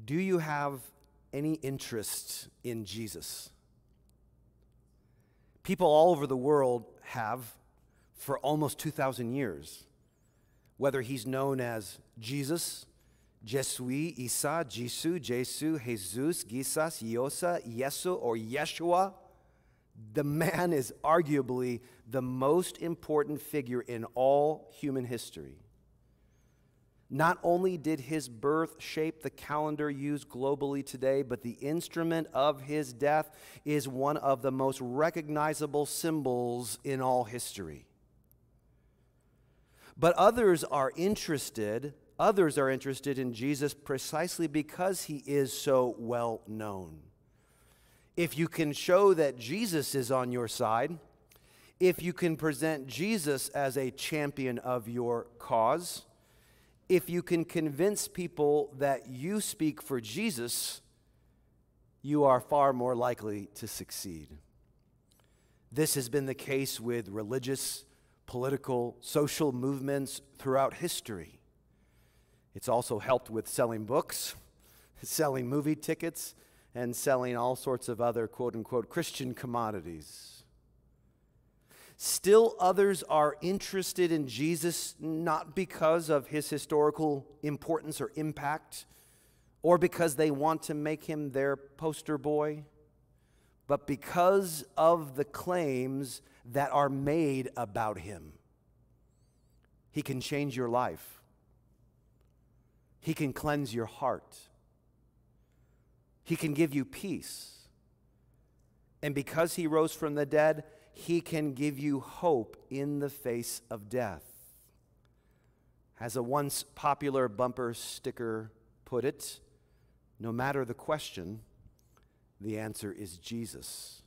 Do you have any interest in Jesus? People all over the world have for almost 2,000 years. Whether he's known as Jesus, Jesui, Isa, Jisu, Jesu, Jesus, Gisas, Yosa, Yesu, or Yeshua, the man is arguably the most important figure in all human history. Not only did his birth shape the calendar used globally today, but the instrument of his death is one of the most recognizable symbols in all history. But others are interested in Jesus precisely because he is so well known. If you can show that Jesus is on your side, if you can present Jesus as a champion of your cause, if you can convince people that you speak for Jesus, you are far more likely to succeed. This has been the case with religious, political, social movements throughout history. It's also helped with selling books, selling movie tickets, and selling all sorts of other quote-unquote Christian commodities. Still others are interested in Jesus not because of his historical importance or impact, or because they want to make him their poster boy, but because of the claims that are made about him. He can change your life. He can cleanse your heart. He can give you peace. And because he rose from the dead, he can give you hope in the face of death. As a once popular bumper sticker put it, no matter the question, the answer is Jesus.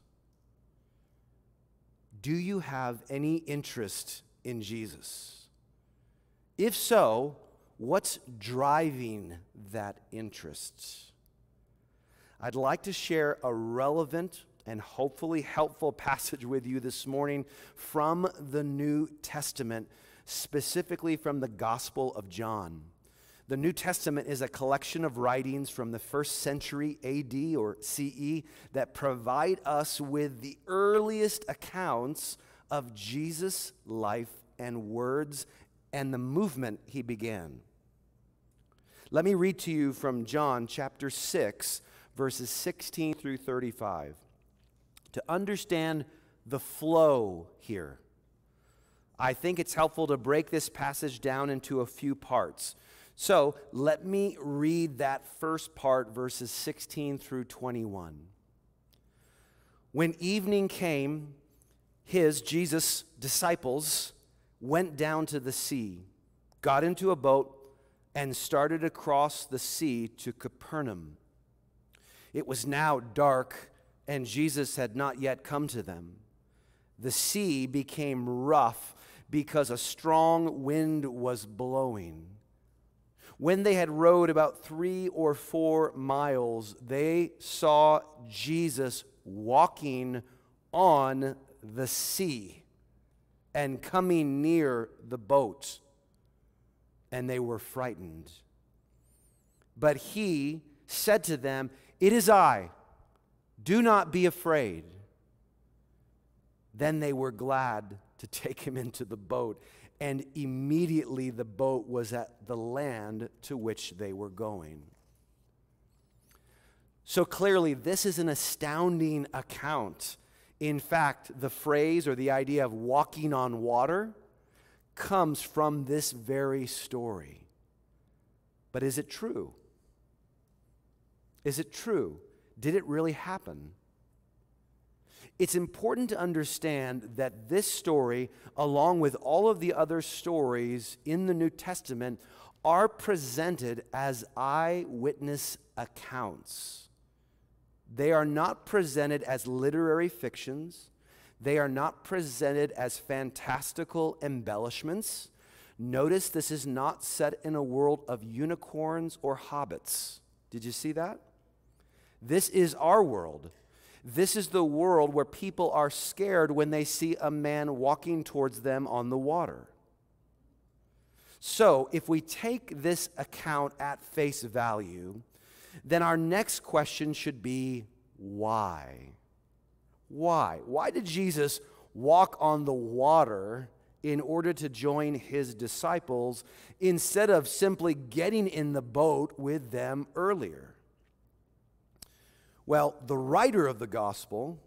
Do you have any interest in Jesus? If so, what's driving that interest? I'd like to share a relevant and hopefully helpful passage with you this morning from the New Testament, specifically from the Gospel of John. The New Testament is a collection of writings from the 1st century AD or CE that provide us with the earliest accounts of Jesus' life and words and the movement he began. Let me read to you from John chapter 6, verses 16 through 35. To understand the flow here, I think it's helpful to break this passage down into a few parts. So let me read that first part, verses 16 through 21. When evening came, Jesus' disciples went down to the sea, got into a boat, and started across the sea to Capernaum. It was now dark, and Jesus had not yet come to them. The sea became rough because a strong wind was blowing. When they had rowed about 3 or 4 miles, they saw Jesus walking on the sea and coming near the boat, and they were frightened. But he said to them, "It is I. Do not be afraid." Then they were glad to take him into the boat, and immediately the boat was at the land to which they were going. So clearly, this is an astounding account. In fact, the phrase or the idea of walking on water comes from this very story. But is it true? Is it true? Did it really happen? It's important to understand that this story, along with all of the other stories in the New Testament, are presented as eyewitness accounts. They are not presented as literary fictions. They are not presented as fantastical embellishments. Notice this is not set in a world of unicorns or hobbits. Did you see that? This is our world. This is the world where people are scared when they see a man walking towards them on the water. So, if we take this account at face value, then our next question should be, why? Why? Why did Jesus walk on the water in order to join his disciples instead of simply getting in the boat with them earlier? Well, the writer of the gospel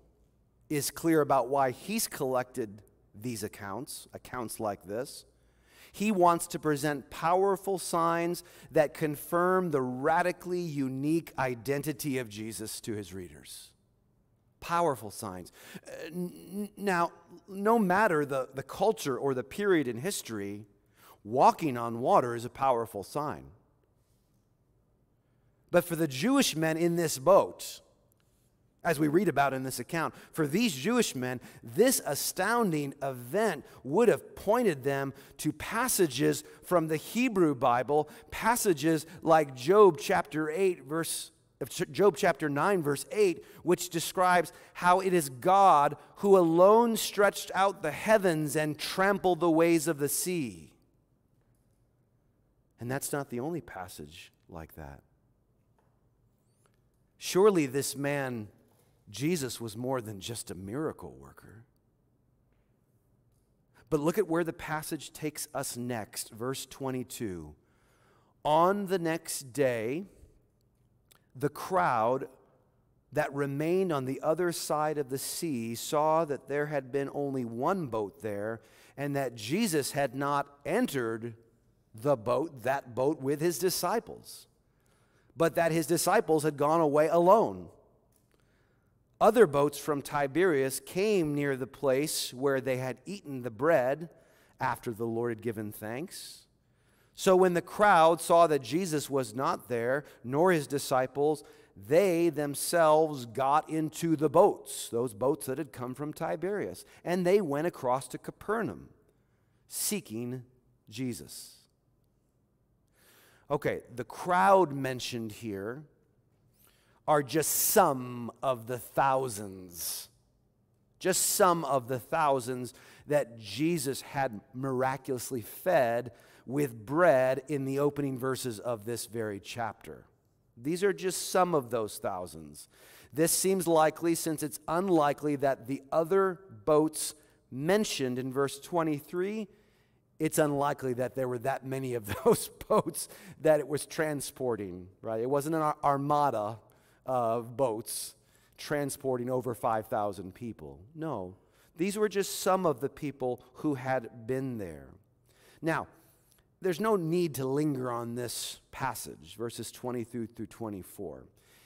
is clear about why he's collected these accounts like this. He wants to present powerful signs that confirm the radically unique identity of Jesus to his readers. Powerful signs. Now, no matter the culture or the period in history, walking on water is a powerful sign. But for the Jewish men in this boat, as we read about in this account, for these Jewish men, this astounding event would have pointed them to passages from the Hebrew Bible, passages like Job chapter 9, verse 8, which describes how it is God who alone stretched out the heavens and trampled the waves of the sea. And that's not the only passage like that. Surely this man, Jesus, was more than just a miracle worker. But look at where the passage takes us next, verse 22. On the next day, the crowd that remained on the other side of the sea saw that there had been only one boat there, and that Jesus had not entered that boat with his disciples, but that his disciples had gone away alone. Other boats from Tiberias came near the place where they had eaten the bread after the Lord had given thanks. So when the crowd saw that Jesus was not there, nor his disciples, they themselves got into the boats, those boats that had come from Tiberias, and they went across to Capernaum, seeking Jesus. Okay, the crowd mentioned here are just some of the thousands. Just some of the thousands that Jesus had miraculously fed with bread in the opening verses of this very chapter. These are just some of those thousands. This seems likely since it's unlikely that the other boats mentioned in verse 23, it's unlikely that there were that many of those boats that it was transporting, right? It wasn't an armada of boats transporting over 5,000 people. No, these were just some of the people who had been there. Now, there's no need to linger on this passage, verses 23 through 24.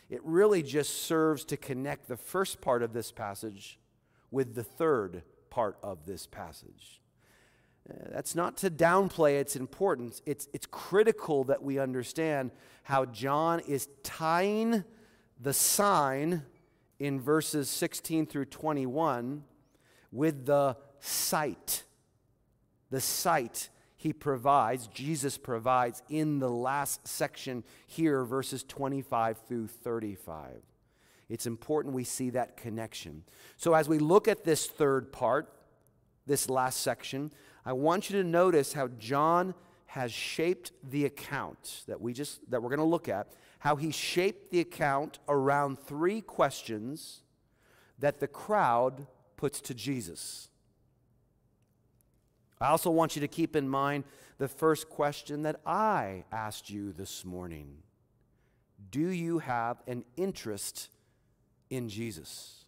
It really just serves to connect the first part of this passage with the third part of this passage. That's not to downplay its importance. It's critical that we understand how John is tying the sign in verses 16 through 21 with the sight. The sight Jesus provides in the last section here, verses 25 through 35. It's important we see that connection. So as we look at this third part, this last section, I want you to notice how John has shaped the account that we're going to look at, how he shaped the account around three questions that the crowd puts to Jesus. I also want you to keep in mind the first question that I asked you this morning. Do you have an interest in Jesus?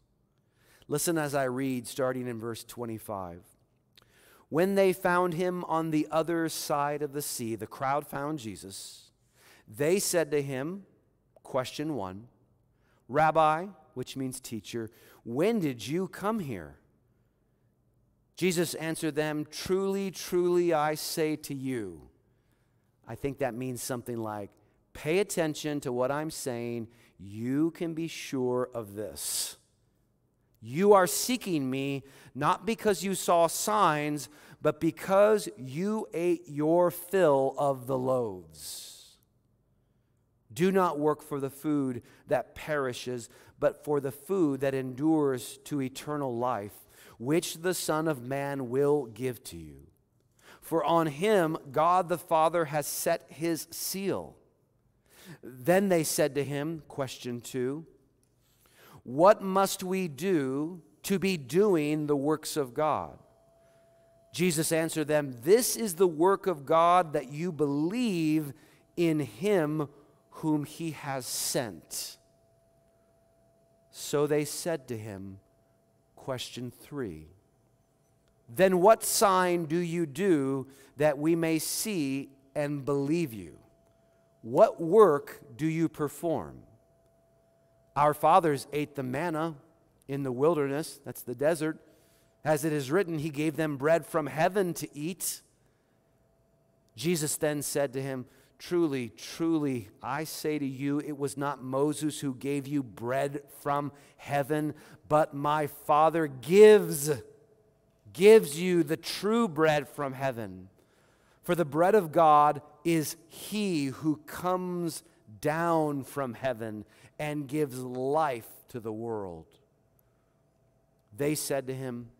Listen as I read, starting in verse 25. When they found him on the other side of the sea, the crowd found Jesus. They said to him, question 1, Rabbi, which means teacher, when did you come here? Jesus answered them, truly, truly, I say to you. I think that means something like, pay attention to what I'm saying. You can be sure of this. You are seeking me not because you saw signs, but because you ate your fill of the loaves. Do not work for the food that perishes, but for the food that endures to eternal life, which the Son of Man will give to you. For on him God the Father has set his seal. Then they said to him, question 2, what must we do to be doing the works of God? Jesus answered them, this is the work of God, that you believe in him whom he has sent. So they said to him, question 3, then what sign do you do that we may see and believe you? What work do you perform? Our fathers ate the manna in the wilderness, that's the desert. As it is written, he gave them bread from heaven to eat. Jesus then said to him, truly, truly, I say to you, it was not Moses who gave you bread from heaven, but my Father gives you the true bread from heaven. For the bread of God is he who comes down from heaven and gives life to the world. They said to him,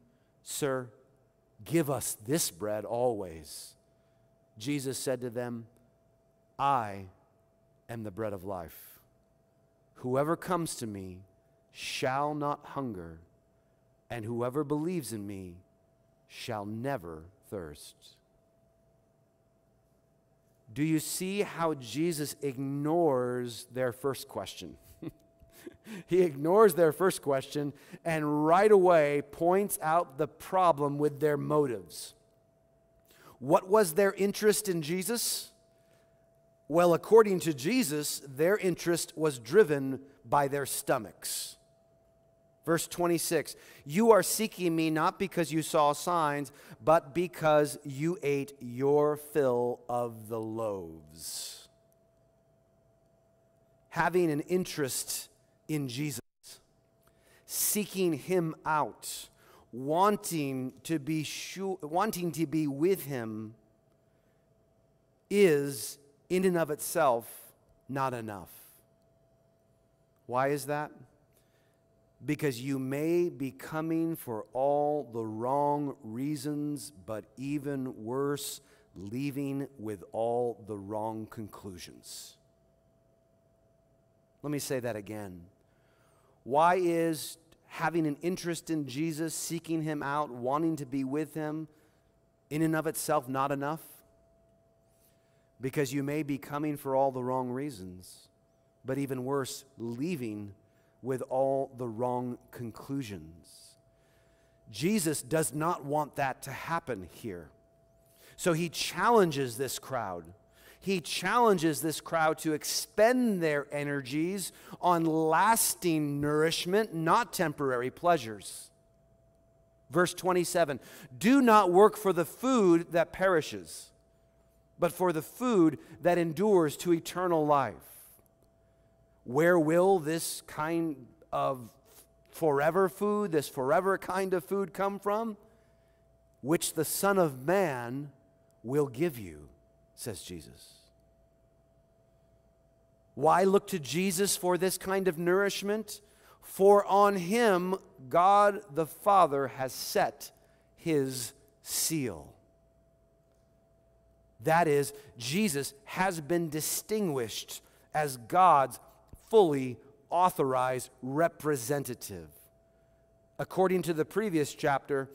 Sir, give us this bread always. Jesus said to them, I am the bread of life. Whoever comes to me shall not hunger, and whoever believes in me shall never thirst. Do you see how Jesus ignores their first question? He ignores their first question and right away points out the problem with their motives. What was their interest in Jesus? Well, according to Jesus, their interest was driven by their stomachs. Verse 26, you are seeking me not because you saw signs, but because you ate your fill of the loaves. Having an interest in Jesus, seeking him out, wanting to be with him is in and of itself not enough. Why is that? Because you may be coming for all the wrong reasons, but even worse, leaving with all the wrong conclusions. Let me say that again. Why is having an interest in Jesus, seeking him out, wanting to be with him, in and of itself not enough? Because you may be coming for all the wrong reasons, but even worse, leaving with all the wrong conclusions. Jesus does not want that to happen here. So he challenges this crowd. He challenges this crowd to expend their energies on lasting nourishment, not temporary pleasures. Verse 27, do not work for the food that perishes, but for the food that endures to eternal life. Where will this kind of forever food, this forever kind of food come from? Which the Son of Man will give you, says Jesus. Why look to Jesus for this kind of nourishment? For on him God the Father has set his seal. That is, Jesus has been distinguished as God's fully authorized representative. According to the previous chapter,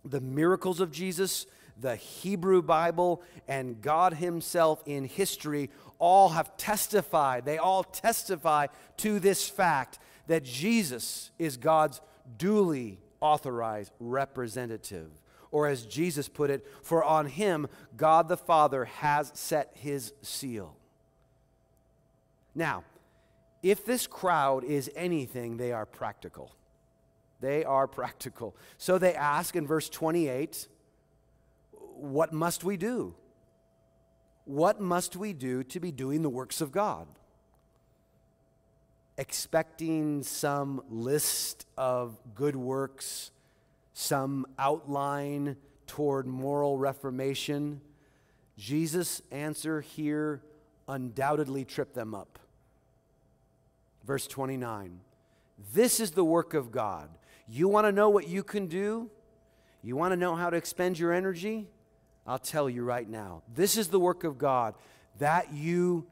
the miracles of Jesus, the Hebrew Bible, and God himself in history all have testified. They all testify to this fact that Jesus is God's duly authorized representative. Or as Jesus put it, for on him God the Father has set his seal. Now, if this crowd is anything, they are practical. They are practical. So they ask in verse 28, what must we do? What must we do to be doing the works of God? Expecting some list of good works, some outline toward moral reformation, Jesus' answer here undoubtedly tripped them up. Verse 29, this is the work of God. You want to know what you can do? You want to know how to expend your energy? I'll tell you right now. This is the work of God, that you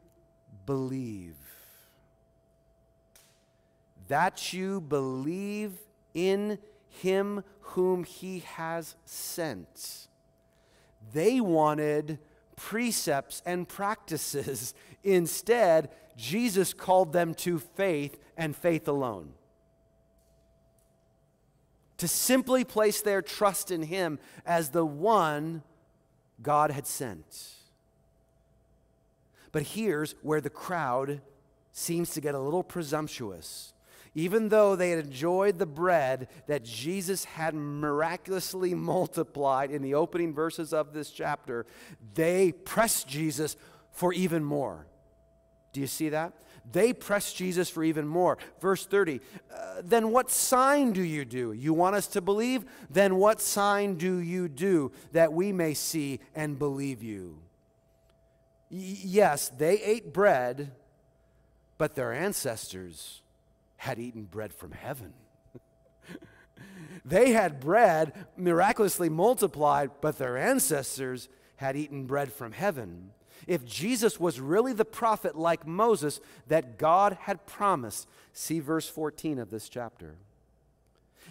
believe. That you believe in him whom he has sent. They wanted precepts and practices. Instead, Jesus called them to faith and faith alone. To simply place their trust in him as the one God had sent. But here's where the crowd seems to get a little presumptuous. Even though they had enjoyed the bread that Jesus had miraculously multiplied in the opening verses of this chapter, they pressed Jesus for even more. Do you see that? They pressed Jesus for even more. Verse 30, then what sign do you do? You want us to believe? Then what sign do you do that we may see and believe you? Yes, they ate bread, but their ancestors had eaten bread from heaven. They had bread miraculously multiplied, but their ancestors had eaten bread from heaven. If Jesus was really the prophet like Moses that God had promised, see verse 14 of this chapter,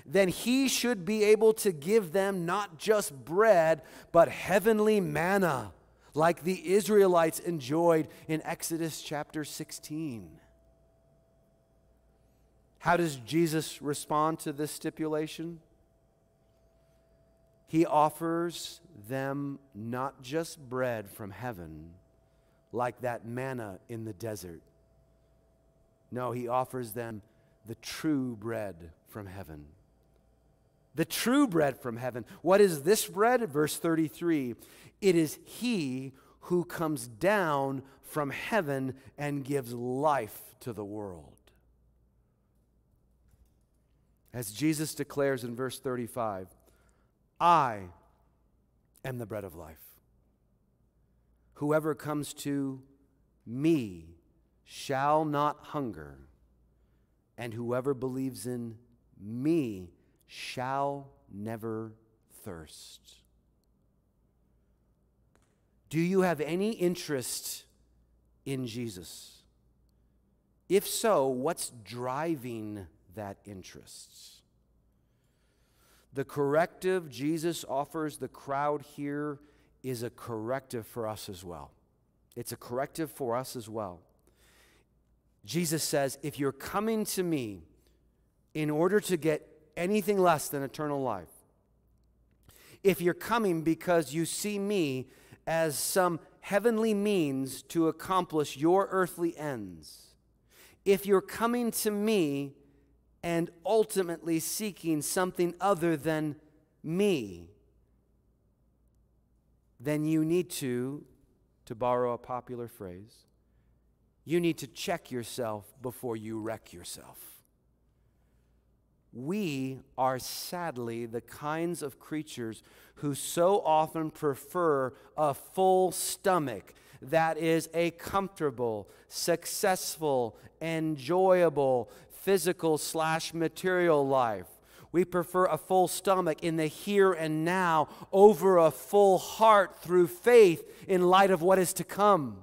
then he should be able to give them not just bread, but heavenly manna, like the Israelites enjoyed in Exodus chapter 16. How does Jesus respond to this stipulation? He offers them not just bread from heaven, like that manna in the desert. No, he offers them the true bread from heaven. The true bread from heaven. What is this bread? Verse 33, it is he who comes down from heaven and gives life to the world. As Jesus declares in verse 35, I am the bread of life. Whoever comes to me shall not hunger, and whoever believes in me shall never thirst. Do you have any interest in Jesus? If so, what's driving that interest? The corrective Jesus offers the crowd here is a corrective for us as well. It's a corrective for us as well. Jesus says, if you're coming to me in order to get anything less than eternal life, if you're coming because you see me as some heavenly means to accomplish your earthly ends, if you're coming to me and ultimately seeking something other than me, then you need to borrow a popular phrase, you need to check yourself before you wreck yourself. We are sadly the kinds of creatures who so often prefer a full stomach that is a comfortable, successful, enjoyable, physical/material life. We prefer a full stomach in the here and now over a full heart through faith in light of what is to come.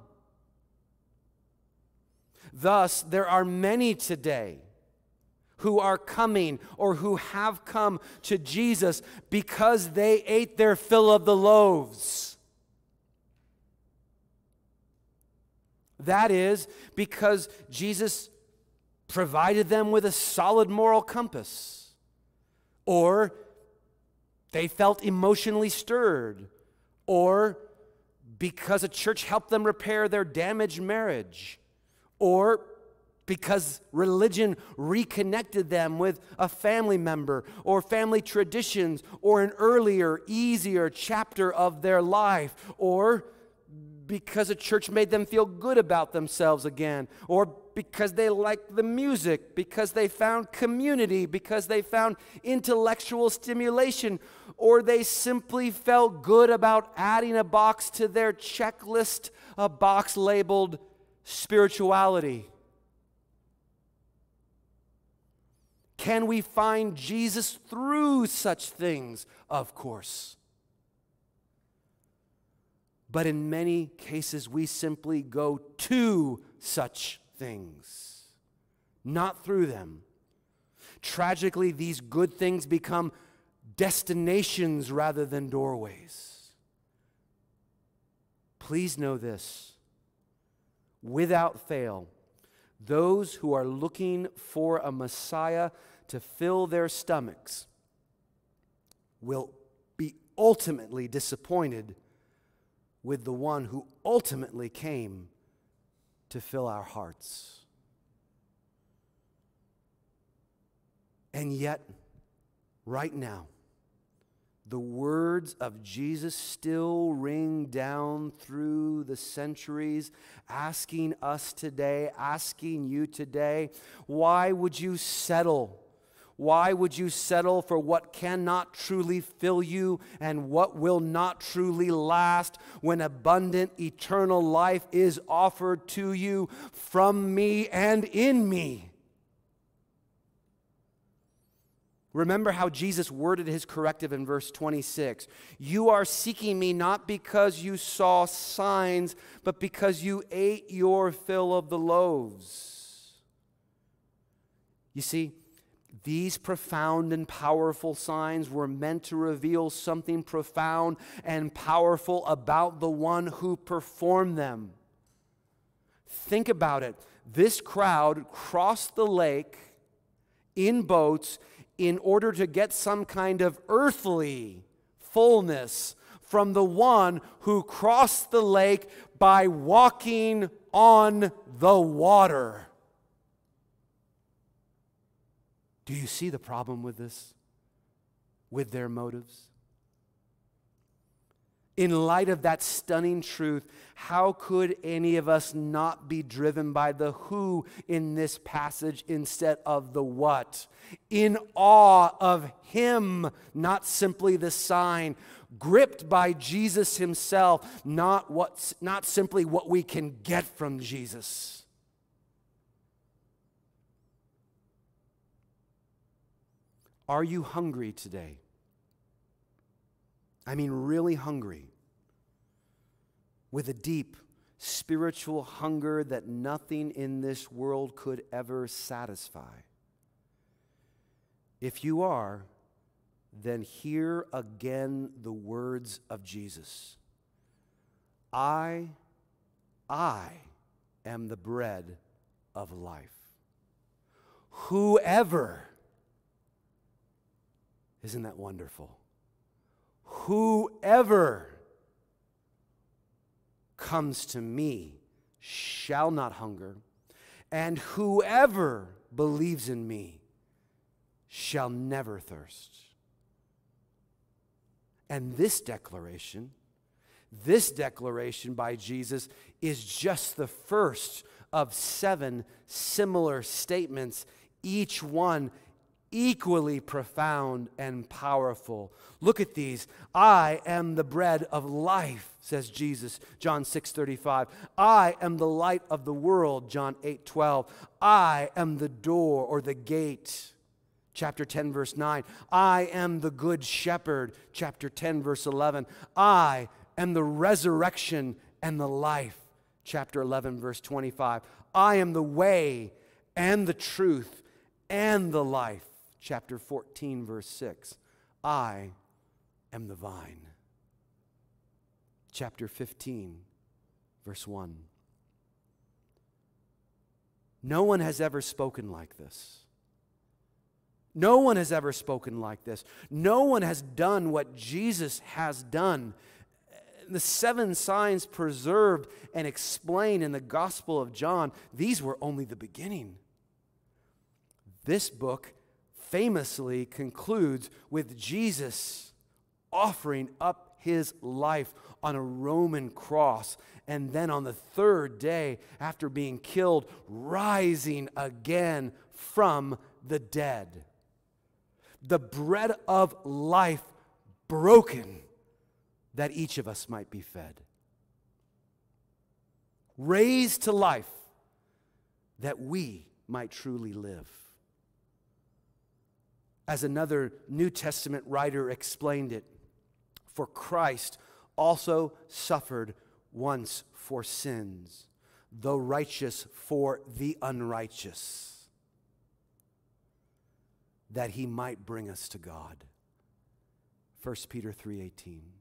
Thus, there are many today who are coming or who have come to Jesus because they ate their fill of the loaves. That is because Jesus provided them with a solid moral compass. Or they felt emotionally stirred. Or because a church helped them repair their damaged marriage. Or because religion reconnected them with a family member or family traditions or an earlier, easier chapter of their life, or because a church made them feel good about themselves again, or because they liked the music, because they found community, because they found intellectual stimulation, or they simply felt good about adding a box to their checklist, a box labeled spirituality. Can we find Jesus through such things? Of course. But in many cases, we simply go to such things, not through them. Tragically, these good things become destinations rather than doorways. Please know this. Without fail, those who are looking for a Messiah to fill their stomachs will be ultimately disappointed with the one who ultimately came to fill our hearts. And yet, right now, the words of Jesus still ring down through the centuries, asking us today, asking you today, why would you settle? Why would you settle for what cannot truly fill you and what will not truly last when abundant eternal life is offered to you from me and in me? Remember how Jesus worded his corrective in verse 26. You are seeking me not because you saw signs, but because you ate your fill of the loaves. You see, these profound and powerful signs were meant to reveal something profound and powerful about the one who performed them. Think about it. This crowd crossed the lake in boats in order to get some kind of earthly fullness from the one who crossed the lake by walking on the water. Do you see the problem with this? With their motives? In light of that stunning truth, how could any of us not be driven by the who in this passage instead of the what? In awe of him, not simply the sign, gripped by Jesus himself, not simply what we can get from Jesus. Are you hungry today? I mean, really hungry, with a deep spiritual hunger that nothing in this world could ever satisfy. If you are, then hear again the words of Jesus. I am the bread of life. Whoever, isn't that wonderful? Whoever comes to me shall not hunger, and whoever believes in me shall never thirst. And this declaration by Jesus is just the first of 7 similar statements, each one equally profound and powerful. Look at these. I am the bread of life, says Jesus, John 6:35. I am the light of the world, John 8:12. I am the door or the gate, chapter 10, verse 9. I am the good shepherd, chapter 10, verse 11. I am the resurrection and the life, chapter 11, verse 25. I am the way and the truth and the life, chapter 14, verse 6. I am the vine. Chapter 15, verse 1. No one has ever spoken like this. No one has ever spoken like this. No one has done what Jesus has done. The 7 signs preserved and explained in the Gospel of John, these were only the beginning. This book famously concludes with Jesus offering up his life on a Roman cross, and then on the 3rd day, after being killed, rising again from the dead. The bread of life broken that each of us might be fed. Raised to life that we might truly live. As another New Testament writer explained it, for Christ also suffered once for sins, though righteous for the unrighteous, that he might bring us to God. 1 Peter 3:18.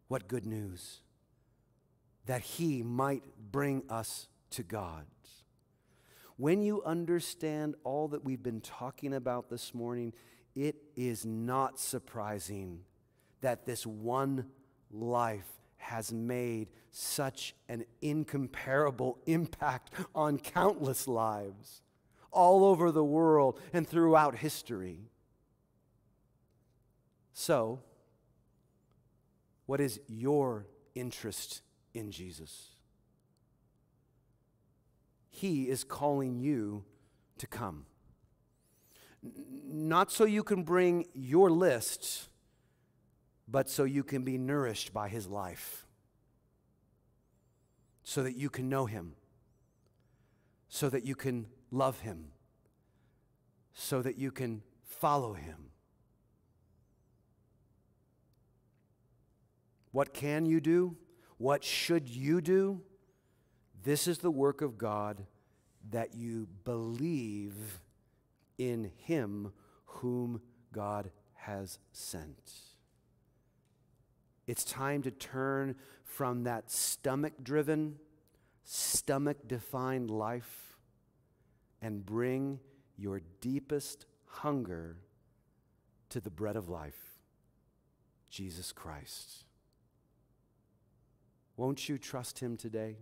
What good news, that he might bring us to God. When you understand all that we've been talking about this morning, it is not surprising that this one life has made such an incomparable impact on countless lives all over the world and throughout history. So, what is your interest in Jesus? He is calling you to come. Not so you can bring your list, but so you can be nourished by his life. So that you can know him. So that you can love him. So that you can follow him. What can you do? What should you do? This is the work of God, that you believe in him whom God has sent. It's time to turn from that stomach-driven, stomach-defined life and bring your deepest hunger to the bread of life, Jesus Christ. Won't you trust him today?